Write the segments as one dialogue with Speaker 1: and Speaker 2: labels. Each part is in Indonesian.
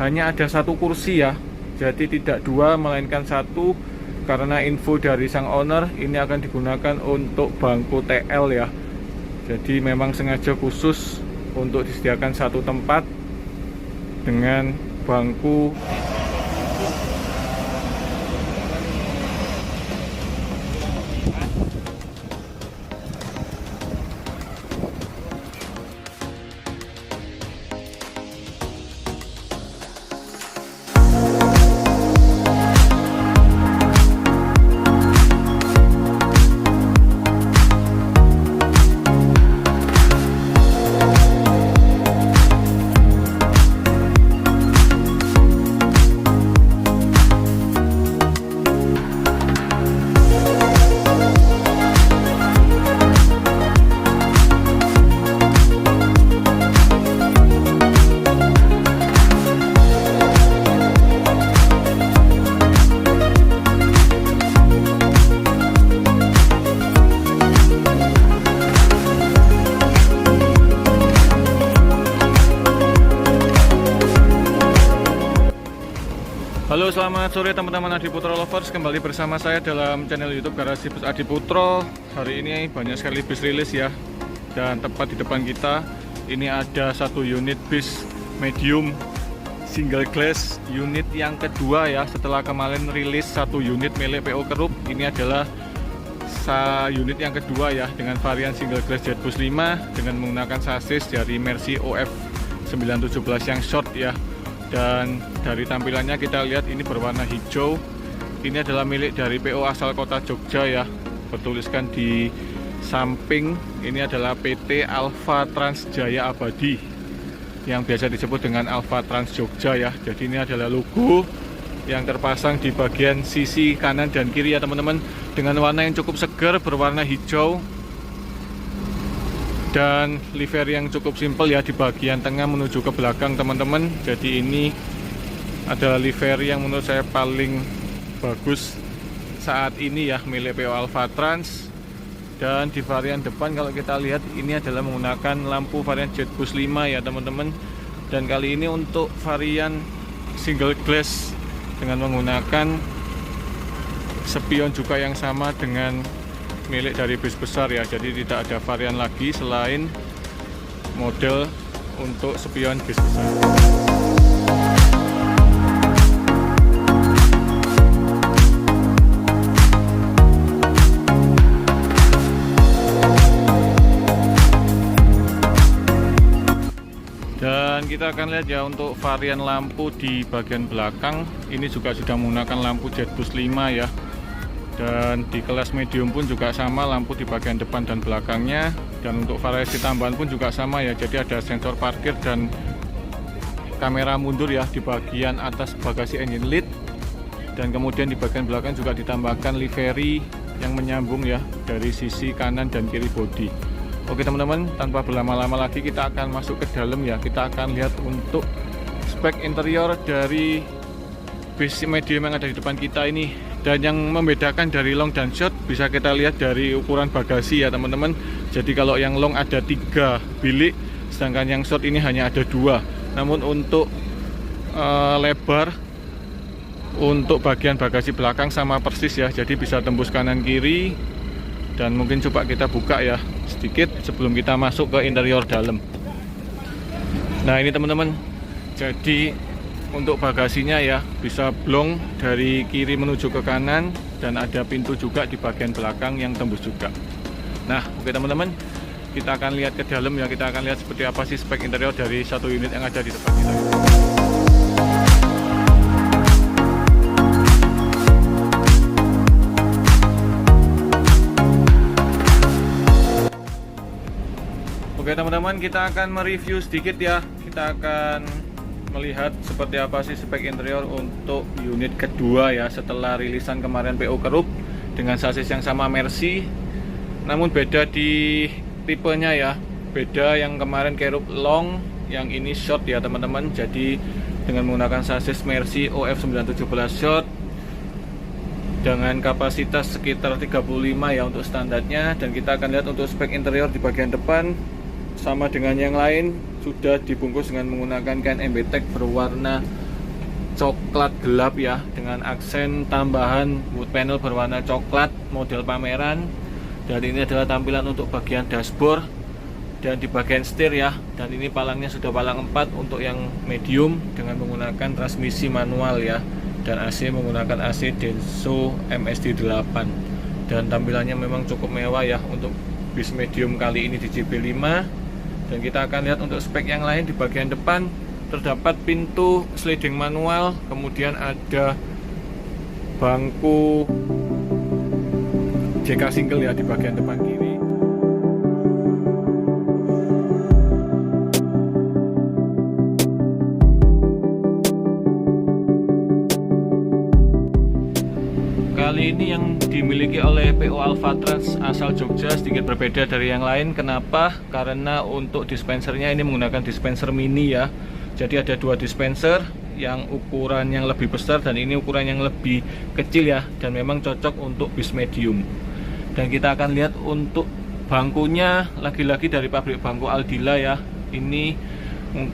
Speaker 1: hanya ada satu kursi ya, jadi tidak dua melainkan satu, karena info dari sang owner ini akan digunakan untuk bangku TL ya. Jadi memang sengaja khusus untuk disediakan satu tempat dengan bangku. Halo, selamat sore teman-teman Adiputro Lovers. Kembali bersama saya dalam channel YouTube Garasi Bus Adiputro. Hari ini banyak sekali bis rilis ya. Dan tepat di depan kita ini ada satu unit bis medium single glass, unit yang kedua ya. Setelah kemarin rilis satu unit milik PO Kerup, ini adalah unit yang kedua ya, dengan varian single glass Jetbus 5 dengan menggunakan sasis dari Mercy OF 917 yang short ya. Dan dari tampilannya kita lihat ini berwarna hijau. Ini adalah milik dari PO asal kota Jogja ya. Bertuliskan di samping ini adalah PT Alfa Trans Jaya Abadi, yang biasa disebut dengan Alfa Trans Jogja ya. Jadi ini adalah logo yang terpasang di bagian sisi kanan dan kiri ya teman-teman, dengan warna yang cukup segar berwarna hijau. Dan livery yang cukup simpel ya, di bagian tengah menuju ke belakang teman-teman. Jadi ini adalah livery yang menurut saya paling bagus saat ini ya, milik PO Alfa Trans. Dan di varian depan kalau kita lihat ini adalah menggunakan lampu varian Jetbus 5 ya teman-teman. Dan kali ini untuk varian single glass dengan menggunakan spion juga yang sama dengan milik dari bis besar ya. Jadi tidak ada varian lagi selain model untuk spion bis besar. Dan kita akan lihat ya untuk varian lampu di bagian belakang ini juga sudah menggunakan lampu Jetbus 5 ya. Dan di kelas medium pun juga sama, lampu di bagian depan dan belakangnya. Dan untuk variasi tambahan pun juga sama ya, jadi ada sensor parkir dan kamera mundur ya di bagian atas bagasi engine lid. Dan kemudian di bagian belakang juga ditambahkan livery yang menyambung ya dari sisi kanan dan kiri bodi. Oke teman-teman, tanpa berlama-lama lagi kita akan masuk ke dalam ya. Kita akan lihat untuk spek interior dari bis medium yang ada di depan kita ini. Dan yang membedakan dari long dan short bisa kita lihat dari ukuran bagasi ya teman-teman. Jadi kalau yang long ada 3 bilik, sedangkan yang short ini hanya ada 2. Namun untuk lebar untuk bagian bagasi belakang sama persis ya, jadi bisa tembus kanan kiri. Dan mungkin coba kita buka ya sedikit sebelum kita masuk ke interior dalam. Nah ini teman-teman, jadi untuk bagasinya ya bisa blong dari kiri menuju ke kanan, dan ada pintu juga di bagian belakang yang tembus juga. Nah oke teman-teman, kita akan lihat ke dalam ya. Kita akan lihat seperti apa sih spek interior dari satu unit yang ada di depan kita. Oke teman-teman, kita akan mereview sedikit ya. Kita akan melihat seperti apa sih spek interior untuk unit kedua ya, setelah rilisan kemarin PO Kerup dengan sasis yang sama Mercy, namun beda di tipenya ya. Beda, yang kemarin Kerup long, yang ini short ya teman-teman. Jadi dengan menggunakan sasis Mercy OF 917 short dengan kapasitas sekitar 35 ya untuk standarnya. Dan kita akan lihat untuk spek interior di bagian depan sama dengan yang lain, sudah dibungkus dengan menggunakan kain MBTEK berwarna coklat gelap ya, dengan aksen tambahan wood panel berwarna coklat model pameran. Dan ini adalah tampilan untuk bagian dashboard dan di bagian setir ya. Dan ini palangnya sudah palang 4 untuk yang medium dengan menggunakan transmisi manual ya. Dan AC menggunakan AC Denso MSD 8. Dan tampilannya memang cukup mewah ya untuk bis medium kali ini di JB5. Dan kita akan lihat untuk spek yang lain. Di bagian depan terdapat pintu sliding manual, kemudian ada bangku JK single ya di bagian depan kiri. Kali ini yang dimiliki oleh PO Alphatrans asal Jogja sedikit berbeda dari yang lain. Kenapa? Karena untuk dispensernya ini menggunakan dispenser mini ya. Jadi ada 2 dispenser yang ukuran yang lebih besar dan ini ukuran yang lebih kecil ya, dan memang cocok untuk bis medium. Dan kita akan lihat untuk bangkunya, lagi-lagi dari pabrik bangku Aldila ya. Ini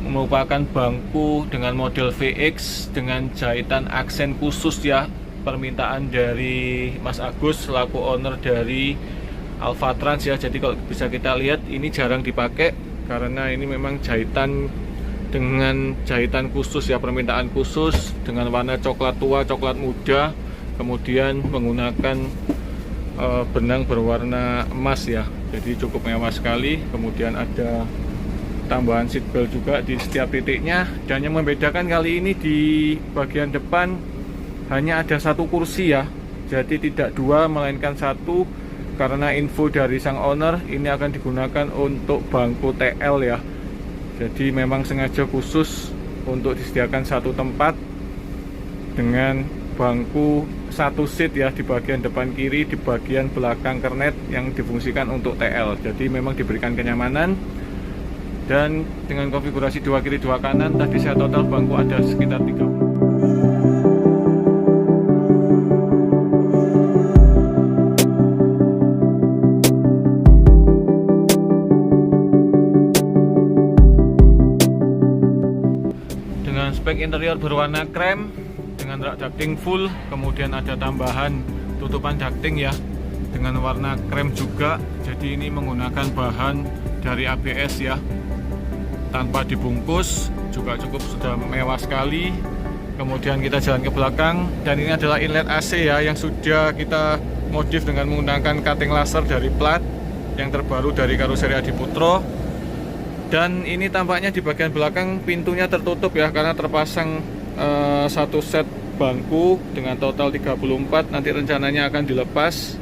Speaker 1: merupakan bangku dengan model VX dengan jahitan aksen khusus ya, permintaan dari Mas Agus selaku owner dari Alphatrans ya. Jadi kalau bisa kita lihat ini jarang dipakai karena ini memang jahitan dengan jahitan khusus ya, permintaan khusus dengan warna coklat tua, coklat muda, kemudian menggunakan benang berwarna emas ya. Jadi cukup mewah sekali. Kemudian ada tambahan seat belt juga di setiap titiknya. Dan yang membedakan kali ini di bagian depan hanya ada 1 kursi ya. Jadi tidak 2 melainkan 1, karena info dari sang owner ini akan digunakan untuk bangku TL ya. Jadi memang sengaja khusus untuk disediakan 1 tempat dengan bangku 1 seat ya di bagian depan kiri, di bagian belakang kernet yang difungsikan untuk TL. Jadi memang diberikan kenyamanan. Dan dengan konfigurasi 2 kiri 2 kanan, tadi saya total bangku ada sekitar 30. Dengan spek interior berwarna krem dengan rak ducting full, kemudian ada tambahan tutupan ducting ya dengan warna krem juga. Jadi ini menggunakan bahan dari ABS ya, tanpa dibungkus, juga cukup sudah mewah sekali. Kemudian kita jalan ke belakang, dan ini adalah inlet AC ya yang sudah kita modif dengan menggunakan cutting laser dari plat yang terbaru dari karoseri Adiputro. Dan ini tampaknya di bagian belakang pintunya tertutup ya, karena terpasang 1 set bangku dengan total 34. Nanti rencananya akan dilepas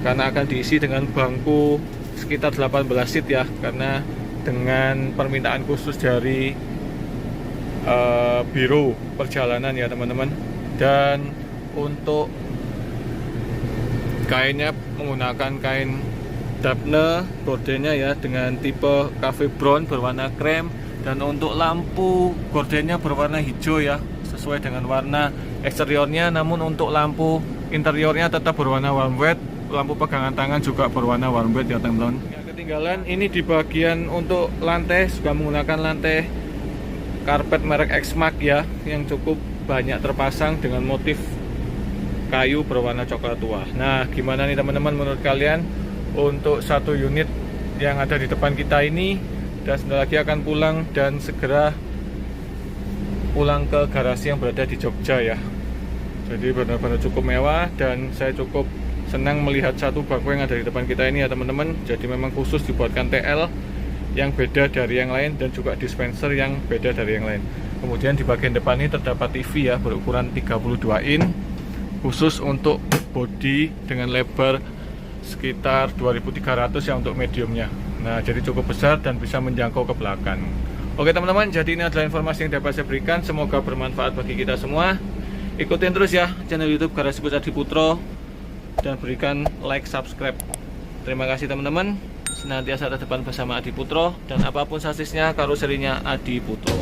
Speaker 1: karena akan diisi dengan bangku sekitar 18 seat ya, karena dengan permintaan khusus dari biro perjalanan ya teman-teman. Dan untuk kainnya menggunakan kain Dapne gordennya ya dengan tipe cafe brown berwarna krem. Dan untuk lampu gordennya berwarna hijau ya, sesuai dengan warna eksteriornya. Namun untuk lampu interiornya tetap berwarna warm white. Lampu pegangan tangan juga berwarna warm white ya teman-teman. Yang ketinggalan ini di bagian untuk lantai juga menggunakan lantai karpet merek Exmark ya, yang cukup banyak terpasang dengan motif kayu berwarna coklat tua. Nah, gimana nih teman-teman menurut kalian untuk 1 unit yang ada di depan kita ini? Dan sebentar lagi akan pulang dan segera pulang ke garasi yang berada di Jogja ya. Jadi benar-benar cukup mewah, dan saya cukup senang melihat 1 bangku yang ada di depan kita ini ya teman-teman. Jadi memang khusus dibuatkan TL yang beda dari yang lain, dan juga dispenser yang beda dari yang lain. Kemudian di bagian depan ini terdapat TV ya berukuran 32 in, khusus untuk bodi dengan lebar sekitar 2300 ya untuk mediumnya. Nah, jadi cukup besar dan bisa menjangkau ke belakang. Oke teman-teman, jadi ini adalah informasi yang dapat saya berikan. Semoga bermanfaat bagi kita semua. Ikutin terus ya channel YouTube Garasi Bus Adiputro, dan berikan like, subscribe. Terima kasih teman-teman. Senantiasa terdepan bersama Adiputro, dan apapun sasisnya, karoserinya Adiputro.